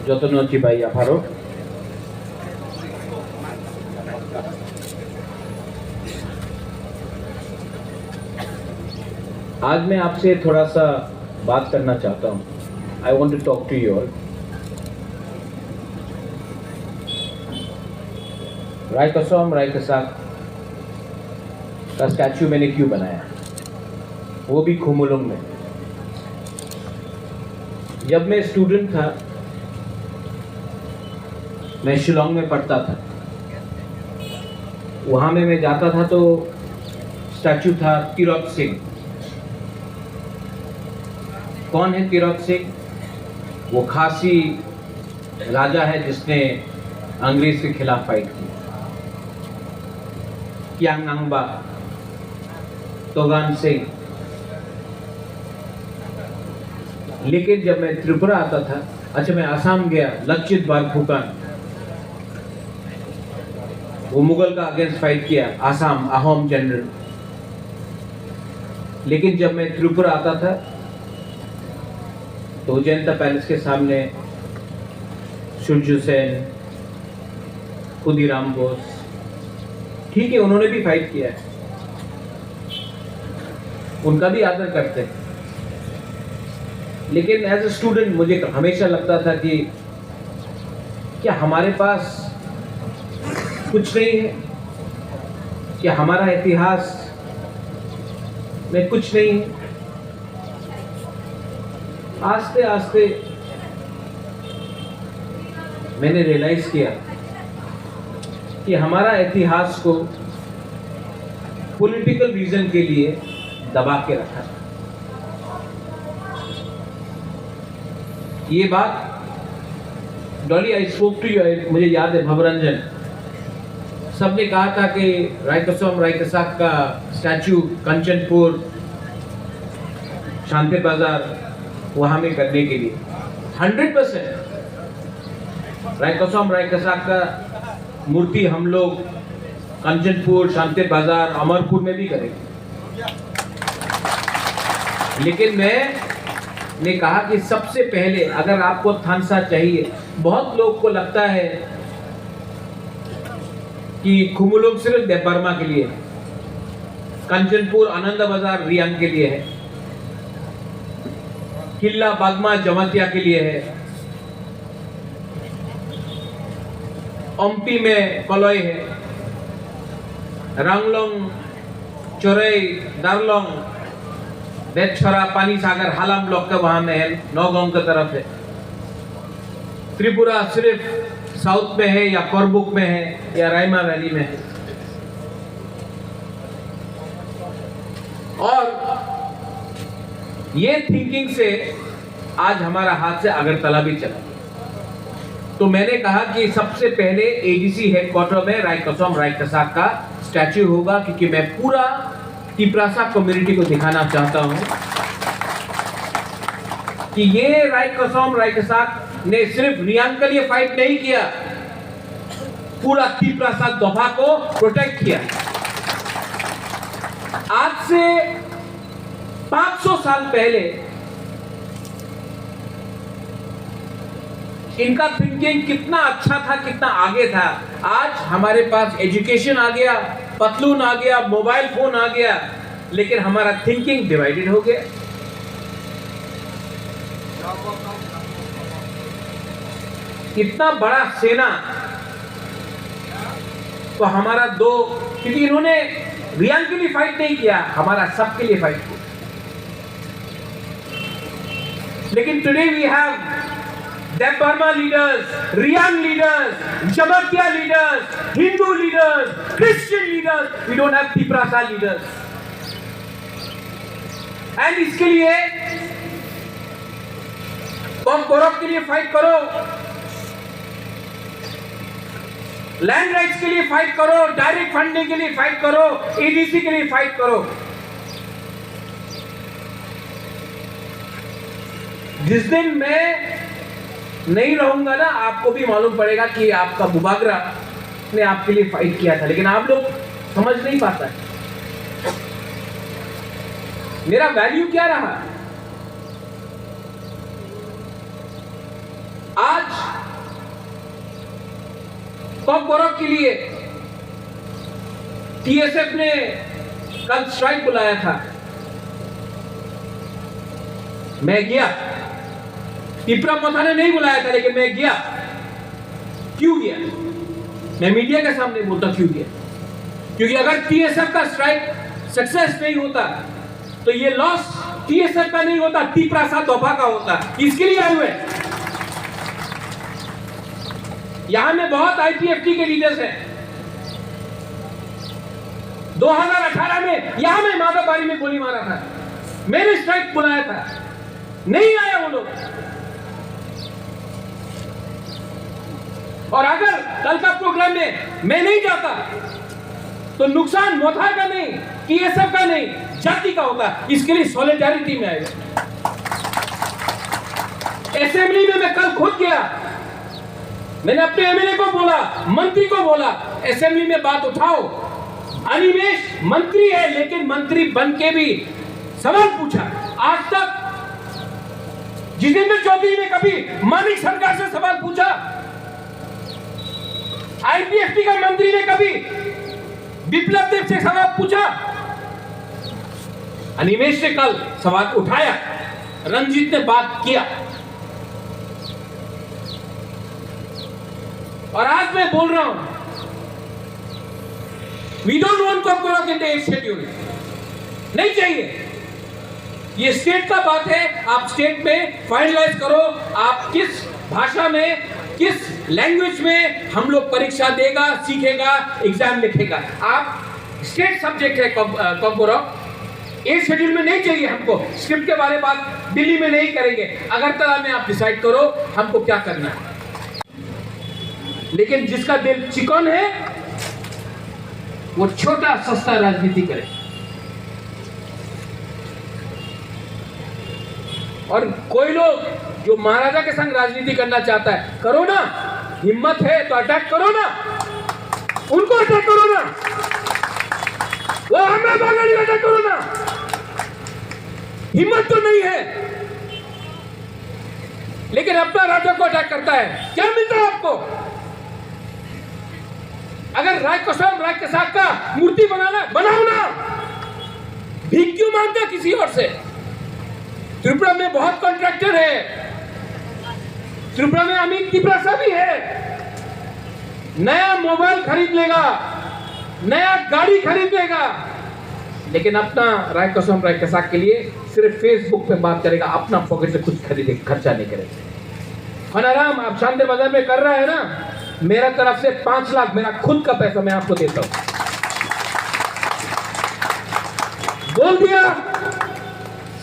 যতন চিবাই আবারও आज मैं आपसे थोड़ा सा बात करना चाहता हूँ. I want to talk to you all. राय कसौम राय कसाक का स्टैचू मैंने क्यों बनाया, वो भी खुमुलुंग में. जब मैं स्टूडेंट था, मैं शिलोंग में पढ़ता था. वहाँ में मैं जाता था तो स्टैचू था तिरोत सिंह. कौन है तिरोत सिंह? वो खासी राजा है जिसने अंग्रेज के खिलाफ फाइट की. कियांग नांगबा, तोगान सिंह. लेकिन जब मैं त्रिपुरा आता था, अच्छा मैं आसाम गया, लचित बारफुकान, वो मुगल का अगेंस्ट फाइट किया, आसाम अहोम जनरल. लेकिन जब मैं त्रिपुरा आता था तो जनता पैलेस के सामने सुरजू सेन, खुदीराम बोस, ठीक है उन्होंने भी फाइट किया है, उनका भी आदर करते हैं. लेकिन एज ए स्टूडेंट मुझे हमेशा लगता था कि क्या हमारे पास कुछ नहीं है, क्या हमारा इतिहास में कुछ नहीं है. आस्ते आस्ते मैंने रियलाइज किया कि हमारा इतिहास को पॉलिटिकल रीजन के लिए दबा के रखा. ये बात Dolly I spoke to you, मुझे याद है भवरंजन सबने कहा था कि राय कसौम राय कसाक का स्टैचू कंचनपुर, शांति बाजार वहां में करने के लिए 100% राय कसौम राय कसाक का मूर्ति हम लोग कंचनपुर, शांति बाजार, अमरपुर में भी करेंगे. लेकिन मैंने कहा कि सबसे पहले अगर आपको थानसा चाहिए, बहुत लोग को लगता है कि खुमुलुंग सिर्फ देवबर्मा के लिए, कंचनपुर आनंद बाजार रियांग के लिए है, किला बागमा जमतिया के लिए है, ओम्पी में कलोई है, रंगलोंग, चोरई, दारलोंग, बेतछोरा, पानी सागर, हालाम ब्लॉक का वहां में है, नौगांव की तरफ है. त्रिपुरा सिर्फ साउथ में है या कोरबुक में है या रायमा वैली में है. और ये थिंकिंग से आज हमारा हाथ से अगरतला भी चला. तो मैंने कहा कि सबसे पहले एडीसी हेडक्वार्टर में राय कसौम राय कसाक का स्टैच्यू होगा, क्योंकि मैं पूरा तिप्रासा कम्युनिटी को दिखाना चाहता हूं कि ये राय कसौम राय कसाक ने सिर्फ रियांग के लिए फाइट नहीं किया, पूरा तिप्रासा दोभा को प्रोटेक्ट किया. आज से 500 साल पहले इनका थिंकिंग कितना अच्छा था, कितना आगे था. आज हमारे पास एजुकेशन आ गया, पतलून आ गया, मोबाइल फोन आ गया, लेकिन हमारा थिंकिंग डिवाइडेड हो गया. इतना बड़ा सेना तो हमारा दो, क्योंकि इन्होंने रियांग के लिए फाइट नहीं किया, हमारा सबके लिए फाइट किया. लेकिन today we have Debbarma leaders, Reang leaders, Jamatia leaders, Hindu leaders, Christian leaders. We don't have Tiprasa leaders. And इसके लिए तुम गौरव के लिए फाइट करो, लैंड राइट्स के लिए फाइट करो, डायरेक्ट फंडिंग के लिए फाइट करो, एडीसी के लिए फाइट करो. जिस दिन मैं नहीं रहूंगा ना, आपको भी मालूम पड़ेगा कि आपका बुबागरा ने आपके लिए फाइट किया था, लेकिन आप लोग समझ नहीं पाता है मेरा वैल्यू क्या रहा. आज कॉकबोरक के लिए टीएसएफ ने कल स्ट्राइक बुलाया था, मैं गया। तिपरा मोथा ने नहीं बुलाया था, लेकिन मैं गया। क्यों गया? मैं मीडिया के सामने बोलता क्यों गया, क्योंकि अगर टीएसएफ का स्ट्राइक सक्सेस नहीं होता तो ये लॉस टीएसएफ का नहीं होता, तिपरासा तोफा का होता। इसके लिए आए हुए। यहां में बहुत आईपीएफटी के लीडर्स हैं। 2018 में यहां में माधवबाड़ी में गोली मारा था, मैंने स्ट्राइक बुलाया था, नहीं आया वो लोग। और अगर कल का प्रोग्राम में मैं नहीं जाता तो नुकसान मोथा का नहीं, टीएसएफ का नहीं, जाति का होता। इसके लिए सॉलिडारिटी में आएगा। असेंबली में मैं कल खुद गया, मैंने अपने एमएलए को बोला, मंत्री को बोला, असेंबली में बात उठाओ। अनिमेष मंत्री है, लेकिन मंत्री बन के भी सवाल पूछा। आज तक जितेंद्र चौधरी ने कभी मानिक सरकार से सवाल पूछा? आईपीएफटी का मंत्री ने कभी विप्लव देव से सवाल पूछा? अनिमेष ने कल सवाल उठाया, रंजीत ने बात किया। और आज मैं बोल रहा हूं, we don't want Kokborok in the 8th schedule. नहीं चाहिए। ये स्टेट का बात है, आप स्टेट में फाइनलाइज करो। आप किस भाषा में, किस लैंग्वेज में हम लोग परीक्षा देगा, सीखेगा, एग्जाम लिखेगा। आप स्टेट सब्जेक्ट है कॉकबोरक, 8th शेड्यूल में नहीं चाहिए हमको। स्क्रिप्ट के बारे में बात दिल्ली में नहीं करेंगे, अगरतला में आप डिसाइड करो हमको क्या करना है। लेकिन जिसका दिल चिकन है वो छोटा सस्ता राजनीति करे। और कोई लोग जो महाराजा के संग राजनीति करना चाहता है, करो ना, हिम्मत है तो अटैक करो ना, उनको अटैक करो ना, वो हमें बांग्लादेश अटैक करो ना। हिम्मत तो नहीं है, लेकिन अपना राजा को अटैक करता है। क्या मिलता है आपको? अगर राय कसम, राय कसाक का मूर्ति बनाना, बनाओ ना। भीख क्यों मांगता किसी और से? त्रिपुरा में बहुत कॉन्ट्रैक्टर है, त्रिपुरा में अमित तिपरासा भी है। नया मोबाइल खरीद लेगा, नया गाड़ी खरीद लेगा, लेकिन अपना राय कसम, राय कसाक के लिए सिर्फ फेसबुक पे बात करेगा, अपना पॉकेट से कुछ खरीदे, खर्चा नहीं करेगा। फनाराम आप शांति बाजार में कर रहा है ना, मेरा तरफ से 5 लाख मेरा खुद का पैसा मैं आपको देता हूं। बोल दिया,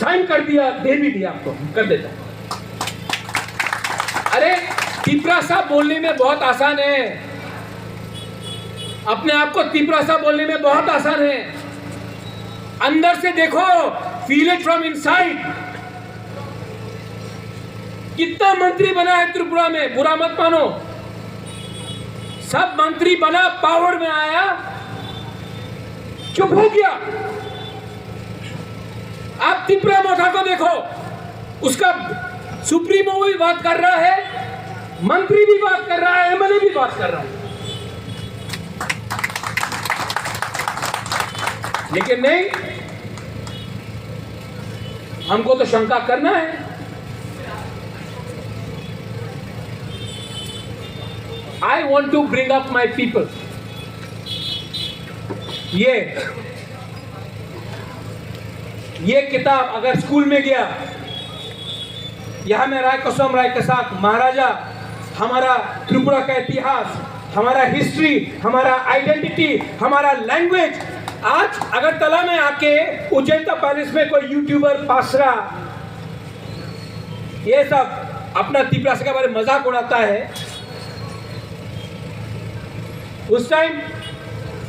साइन कर दिया, दे भी दिया, आपको कर देता। अरे तिपरासा बोलने में बहुत आसान है, अपने आप को तिपरासा बोलने में बहुत आसान है। अंदर से देखो, फील इट फ्रॉम इनसाइड। कितना मंत्री बना है त्रिपुरा में, बुरा मत मानो। सब मंत्री बना, पावर में आया, चुप हो गया। आप त्रिपुरा मोथा को देखो, उसका सुप्रीमो भी बात कर रहा है, मंत्री भी बात कर रहा है, एमएलए भी बात कर रहा है, लेकिन नहीं, हमको तो शंका करना है। I want to bring up my people. ये किताब अगर स्कूल में गया, यहां में राय कसम, राय कसाक, महाराजा, हमारा त्रिपुरा का इतिहास, हमारा हिस्ट्री, हमारा आइडेंटिटी, हमारा लैंग्वेज। आज अगरतला में आके उज्जैन पैलेस में कोई यूट्यूबर, पासरा, ये सब अपना तिपरासा के बारे में मजाक उड़ाता है। उस टाइम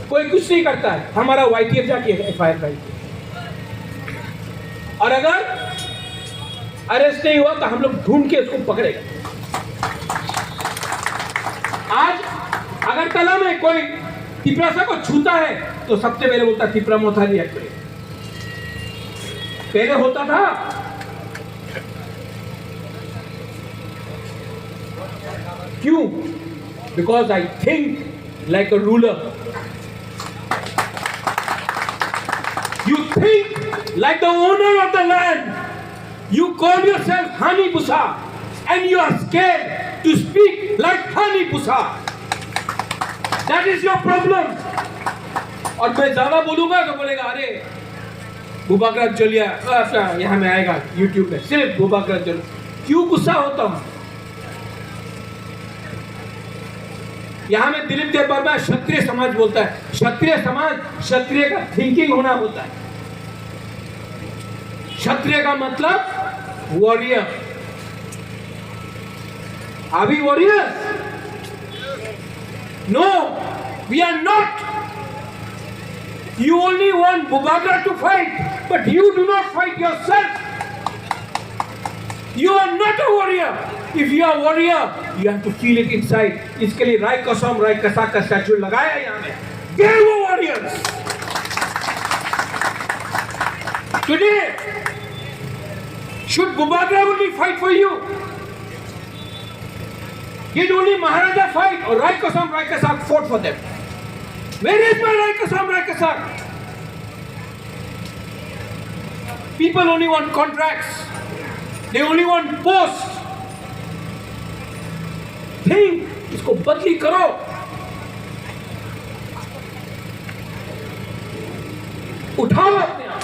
कोई कुछ नहीं करता है, हमारा वाईटीएफ जाके एफआईआर करेगी, और अगर अरेस्ट नहीं हुआ तो हम लोग ढूंढ के उसको पकड़ेगा। आज अगरतला में कोई तिपरासा को छूता है तो सबसे पहले बोलता तिपरा मोथा रिएक्ट करे। पहले होता था, क्यों? because I think like a ruler. You think like the owner of the land. You call yourself Hani Busa and you are scared to speak like Hani Busa. That is your problem. और मैं ज्यादा बोलूंगा तो बोलेगा अरे बुबाकरत जलिया यहाँ में आएगा YouTube में सिर्फ बुबाकरत जलिया। क्यों गुस्सा होता हूँ? यहाँ में दिलीप देव वर्मा क्षत्रिय समाज बोलता है। क्षत्रिय समाज, क्षत्रिय का थिंकिंग होना होता है। क्षत्रिय का मतलब warrior. Are we warriors? No, we are not. You only want Bubakra to fight, but you do not fight yourself. You are not a warrior. If you are warrior, you have to feel it inside. इसके लिए राय कसम राय कसा का statue लगाया यहाँ में। They were warriors. Today, should Bubakra only fight for you? Did only Maharaja fight or Rai Kasam Rai Kasak fought for them? Where is my Rai Kasam Rai Kasak? People only want contracts. They only want posts. Think, इसको बदली करो। उठाओ अपने आप।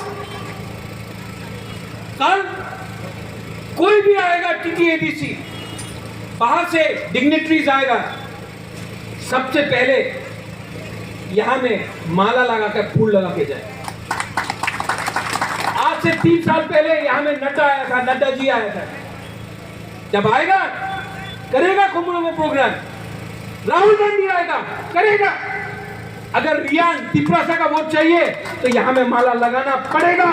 कल कोई भी आएगा TTADC, बाहर से डिग्नेटरीज आएगा, सबसे पहले यहां में माला लगा कर फूल लगा के जाए। आज से 3 साल पहले यहां में नड्डा आया था, नड्डा जी आया था। जब आएगा करेगा कुंभ में प्रोग्राम। राहुल गांधी आएगा करेगा। अगर रियान तिपरासा का वोट चाहिए तो यहां में माला लगाना पड़ेगा।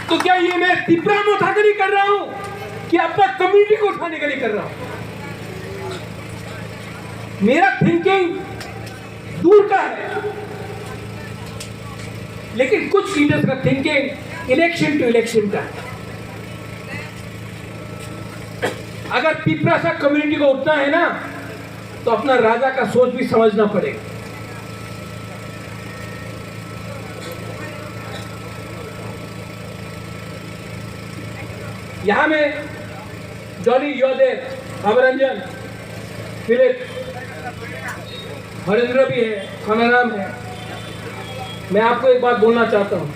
तो क्या ये मैं तिपरा में उठा कर ही कर रहा हूं कि अपना कम्युनिटी को उठाने के लिए कर रहा हूं? मेरा थिंकिंग दूर का है, लेकिन कुछ लीडर्स का थिंकिंग इलेक्शन टू इलेक्शन का है। अगर तिपरासा कम्युनिटी को उठना है ना, तो अपना राजा का सोच भी समझना पड़ेगा। यहां में जॉली योदेव, अवरंजन, फिलिप, हरेंद्र भी है, खानाराम है। मैं आपको एक बात बोलना चाहता हूं।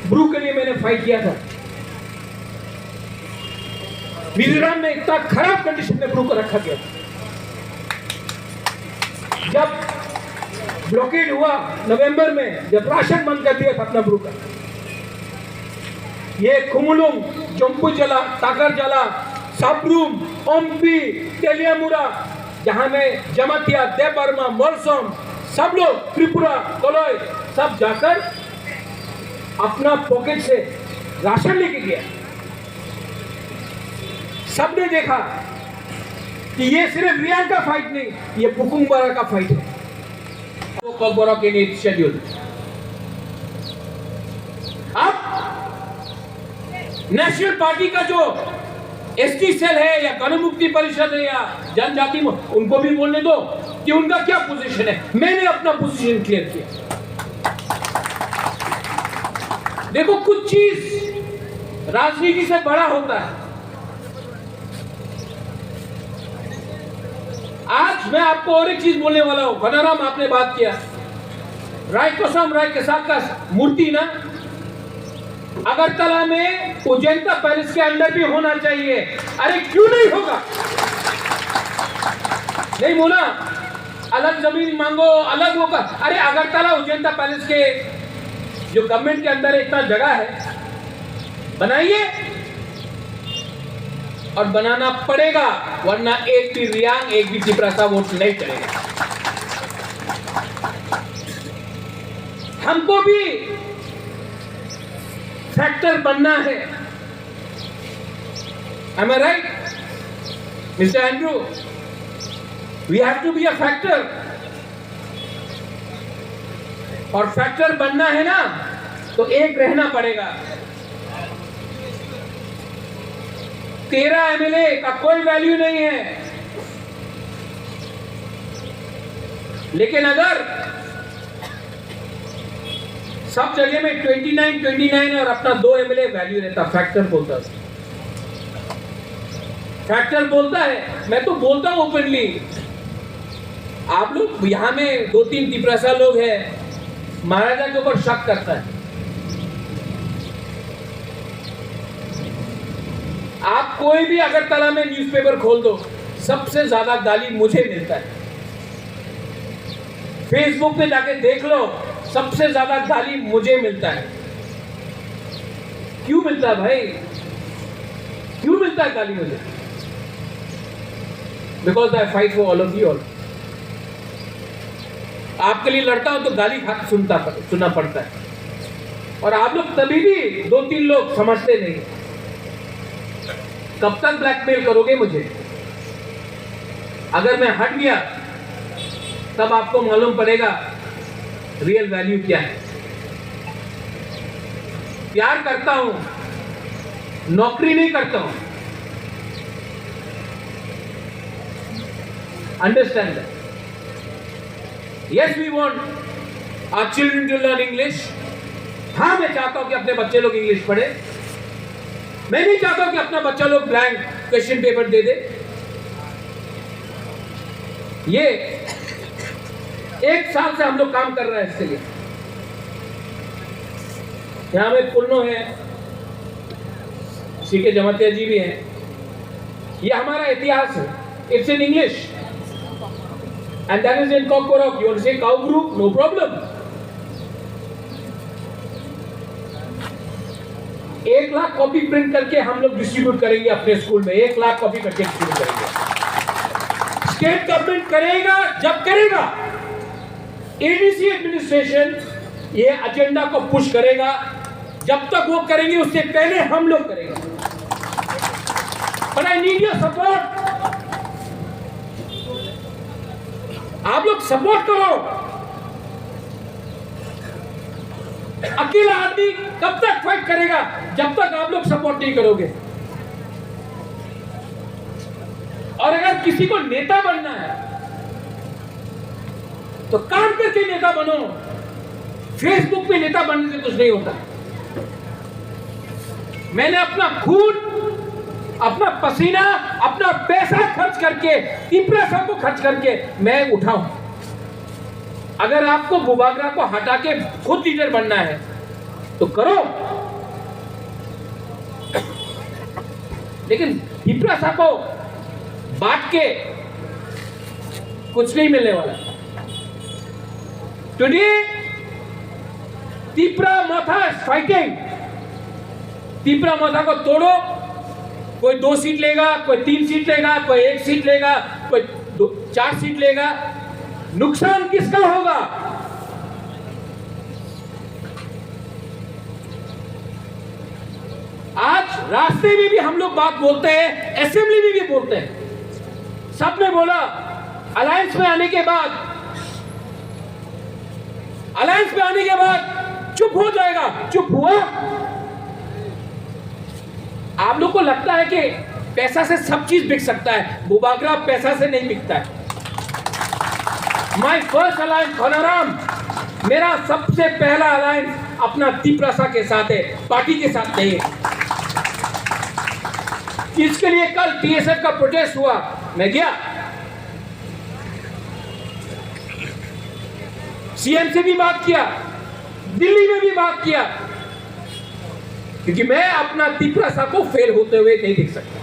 ब्रू के लिए मैंने फाइट किया था। मिजोरम में इतना खराब कंडीशन में ब्रू को रखा गया था। जब ब्लॉकेड हुआ नवंबर में, जब राशन बंद कर दिया था अपना ब्रू का, ये कुमुलुंग, जम्पुजला, ताकरजला, साब्रूम, ओम्पी, तेलियामुरा, जहां में जमातिया, देवबर्मा, मोरसोम, सब लोग, त्रिपुरा, कोलोई, सब जाकर अपना पॉकेट से राशन लेके गया। सबने देखा कि ये सिर्फ रियान का फाइट नहीं, ये पुकुंगबरा का फाइट है। तो कॉकबरा के लिए शेड्यूल। अब नेशनल पार्टी का जो एसटी सेल है या गणमुक्ति परिषद है या जनजाति, उनको भी बोलने दो कि उनका क्या पोजीशन है। मैंने अपना पोजीशन क्लियर किया। देखो, कुछ चीज राजनीति से बड़ा होता है। आज मैं आपको और एक चीज बोलने वाला हूं। खानाराम, आपने बात किया राय कसम राय के साथ का मूर्ति ना अगरतला में उजैंता पैलेस के अंदर भी होना चाहिए। अरे क्यों नहीं होगा? नहीं बोला अलग जमीन मांगो, अलग होगा। अरे अगरतला उजैंता पैलेस के जो गवर्नमेंट के अंदर इतना जगह है, बनाइए। और बनाना पड़ेगा, वरना एक भी रियांग, एक भी तिपरासा वोट नहीं चलेगा। हमको भी फैक्टर बनना है। Am I right, Mr. Andrew? We have to be a factor. और फैक्टर बनना है ना, तो एक रहना पड़ेगा। 13 एमएलए का कोई वैल्यू नहीं है। लेकिन अगर सब जगह में 29 और अपना 2 एमएलए वैल्यू रहता, फैक्टर बोलता है, फैक्टर बोलता है। मैं तो बोलता हूं ओपनली, आप लोग यहां में 2-3 तिपरासा लोग हैं, महाराजा के ऊपर शक करता है। आप कोई भी अगरतला में न्यूज़पेपर खोल दो, सबसे ज्यादा गाली मुझे मिलता है। फेसबुक पे जाके देख लो, सबसे ज्यादा गाली मुझे मिलता है। क्यों मिलता है भाई, क्यों मिलता है गाली मुझे? Because I fight for all of you all. आपके लिए लड़ता हूं तो गाली सुनना पड़ता है, और आप लोग तभी भी 2-3 लोग समझते नहीं। कब तक ब्लैकमेल करोगे मुझे? अगर मैं हट गया तब आपको मालूम पड़ेगा रियल वैल्यू क्या है। प्यार करता हूं, नौकरी नहीं करता हूं। Understand that. Yes, we want our children to learn English. हाँ, मैं चाहता हूं कि अपने बच्चे लोग इंग्लिश पढ़े। मैं नहीं चाहता हूं कि अपना बच्चा लोग ब्लैंक क्वेश्चन पेपर दे दे। ये 1 साल से हम लोग काम कर रहे हैं इसके लिए। यहां में पुन्नो है, सीके जमातिया जी भी हैं। ये हमारा इतिहास है। It's in English and that is in Kokborok. You want to say cow group, no problem. 1 lakh copy print करके हम लोग डिस्ट्रीब्यूट करेंगे अपने स्कूल में। 1 लाख कॉपी करके डिस्ट्रीब्यूट करेंगे। स्टेट गवर्नमेंट करेगा जब करेगा, एडीसी एडमिनिस्ट्रेशन ये एजेंडा को पुश करेगा। जब तक वो करेंगे उससे पहले हम लोग करेंगे। But I need your support. आप लोग सपोर्ट करो। अकेला आदमी कब तक फाइट करेगा जब तक आप लोग सपोर्ट नहीं करोगे। और अगर किसी को नेता बनना है तो काम करके नेता बनो। फेसबुक पे नेता बनने से कुछ नहीं होता। मैंने अपना खून, अपना पसीना, अपना पैसा खर्च करके, तिपरासा को खर्च करके मैं उठाऊं। अगर आपको बुबागरा को हटा के खुद लीडर बनना है तो करो, लेकिन तिपरासा को बांट के कुछ नहीं मिलने वाला। टुडे तिपरा माथा इज फाइटिंग। तिपरा माथा को तोड़ो। कोई 2 सीट लेगा, कोई 3 सीट लेगा, कोई 1 सीट लेगा, कोई 4 सीट लेगा। नुकसान किसका होगा? आज रास्ते में भी हम लोग बात बोलते हैं, असेंबली में भी बोलते हैं। सबने बोला अलायंस में आने के बाद चुप हो जाएगा। चुप हुआ? आप लोग को लगता है कि पैसा से सब चीज बिक सकता है। बुबागरा पैसा से नहीं बिकता है। माय फर्स्ट अलायंस खनाराम, मेरा सबसे पहला अलायंस अपना तिपरासा के साथ है, पार्टी के साथ नहीं है। इसके लिए कल टीएसएफ का प्रोटेस्ट हुआ, मैं गया। सीएम से भी बात किया, दिल्ली में भी बात किया, क्योंकि मैं अपना तिपरासा को फेल होते हुए नहीं देख सकता।